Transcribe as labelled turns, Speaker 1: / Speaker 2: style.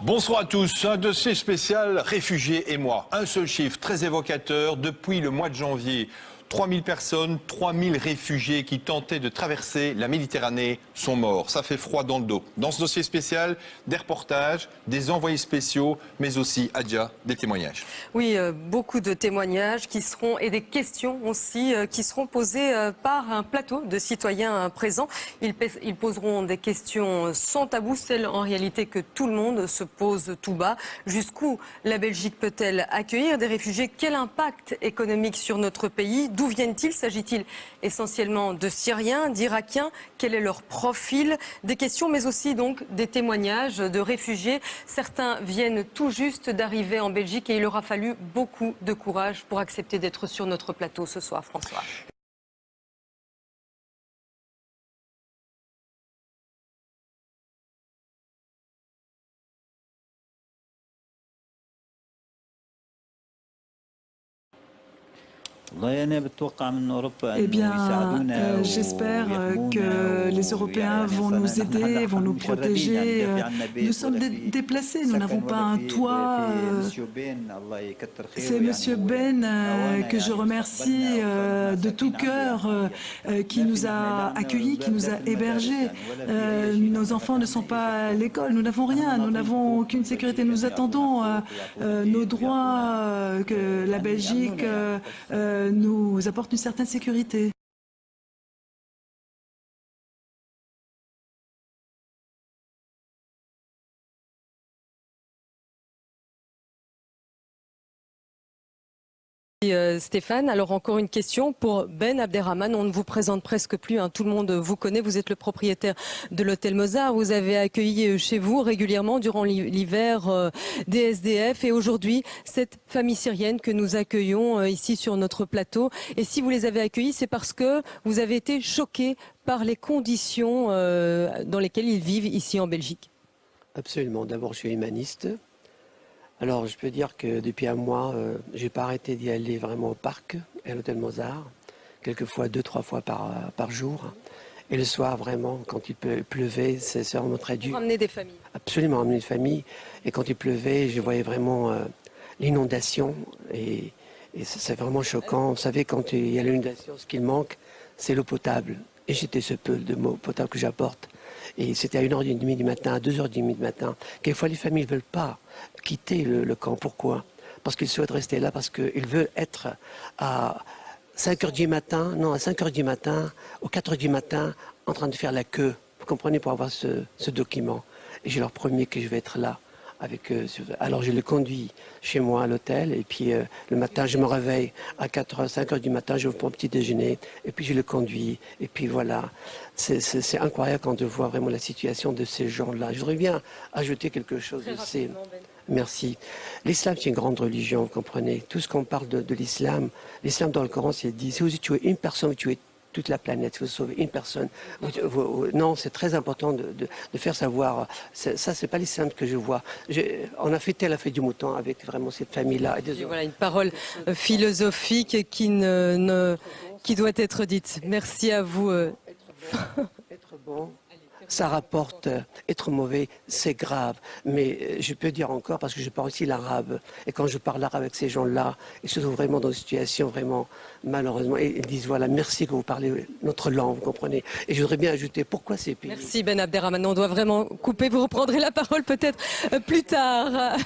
Speaker 1: Bonsoir à tous. Un dossier spécial réfugiés et moi. Un seul chiffre très évocateur. Depuis le mois de janvier, 3000 personnes, 3000 réfugiés qui tentaient de traverser la Méditerranée sont morts. Ça fait froid dans le dos. Dans ce dossier spécial, des reportages, des envoyés spéciaux, mais aussi, Adja, des témoignages.
Speaker 2: Oui, beaucoup de témoignages qui seront, et des questions aussi, qui seront posées par un plateau de citoyens présents. Ils poseront des questions sans tabou, celles en réalité que tout le monde se pose tout bas. Jusqu'où la Belgique peut-elle accueillir des réfugiés? Quel impact économique sur notre pays? D'où viennent-ils? S'agit-il essentiellement de Syriens, d'Irakiens? Quel est leur profil? Des questions, mais aussi donc des témoignages de réfugiés. Certains viennent tout juste d'arriver en Belgique et il aura fallu beaucoup de courage pour accepter d'être sur notre plateau ce soir, François.
Speaker 3: Eh bien, j'espère que les Européens vont nous aider, vont nous protéger. Nous sommes déplacés, nous n'avons pas un toit. C'est Monsieur Ben que je remercie de tout cœur, qui nous a accueillis, qui nous a hébergés. Nos enfants ne sont pas à l'école, nous n'avons rien, nous n'avons aucune sécurité. Nous attendons nos droits, que la Belgique nous apporte une certaine sécurité.
Speaker 2: Stéphane, alors encore une question pour Ben Abderrahmane. On ne vous présente presque plus, hein. Tout le monde vous connaît. Vous êtes le propriétaire de l'hôtel Mozart. Vous avez accueilli chez vous régulièrement durant l'hiver des SDF et aujourd'hui cette famille syrienne que nous accueillons ici sur notre plateau. Et si vous les avez accueillis, c'est parce que vous avez été choqués par les conditions dans lesquelles ils vivent ici en Belgique.
Speaker 4: Absolument. D'abord, je suis humaniste. Alors, je peux dire que depuis un mois, je n'ai pas arrêté d'y aller vraiment au parc et à l'hôtel Mozart, quelquefois 2-3 fois par jour. Et le soir, vraiment, quand il pleuvait, c'est vraiment très dur.
Speaker 2: Pour amener des familles.
Speaker 4: Absolument, amener une famille. Et quand il pleuvait, je voyais vraiment l'inondation. Et c'est vraiment choquant. Vous savez, quand il y a l'inondation, ce qu'il manque, c'est l'eau potable. Et j'étais ce peu de eau potable que j'apporte. Et c'était à 1h30 du matin, à 2h30 du matin. Quelquefois, les familles ne veulent pas quitter le camp. Pourquoi? Parce qu'ils souhaitent rester là, parce qu'ils veulent être à 5h du matin, non, à 5h du matin, ou 4h du matin, en train de faire la queue. Vous comprenez, pour avoir ce document. Et je leur promets que je vais être là avec eux. Alors je les conduis chez moi à l'hôtel et puis le matin je me réveille à 4h, 5h du matin, je vais pour un petit déjeuner et puis je le conduis et puis voilà. C'est incroyable quand on voit vraiment la situation de ces gens-là. Je voudrais bien ajouter quelque chose aussi. Merci. L'islam, c'est une grande religion, vous comprenez. Tout ce qu'on parle de l'islam, l'islam dans le Coran, c'est dit, si vous tuez une personne, vous tuez toute la planète, vous sauvez une personne. Non, c'est très important de faire savoir. Ça, c'est pas l'islam que je vois. On a fêté la fête du mouton avec vraiment cette famille-là.
Speaker 2: Voilà une parole philosophique qui doit être dite. Merci à vous.
Speaker 4: Être bon, ça rapporte. Être mauvais, c'est grave. Mais je peux dire encore, parce que je parle aussi l'arabe. Et quand je parle arabe avec ces gens-là, ils se trouvent vraiment dans une situation vraiment, malheureusement, et ils disent, voilà, merci que vous parlez notre langue, vous comprenez. Et je voudrais bien ajouter, pourquoi ces pays...
Speaker 2: Merci Ben Abderrahmane, on doit vraiment couper. Vous reprendrez la parole peut-être plus tard.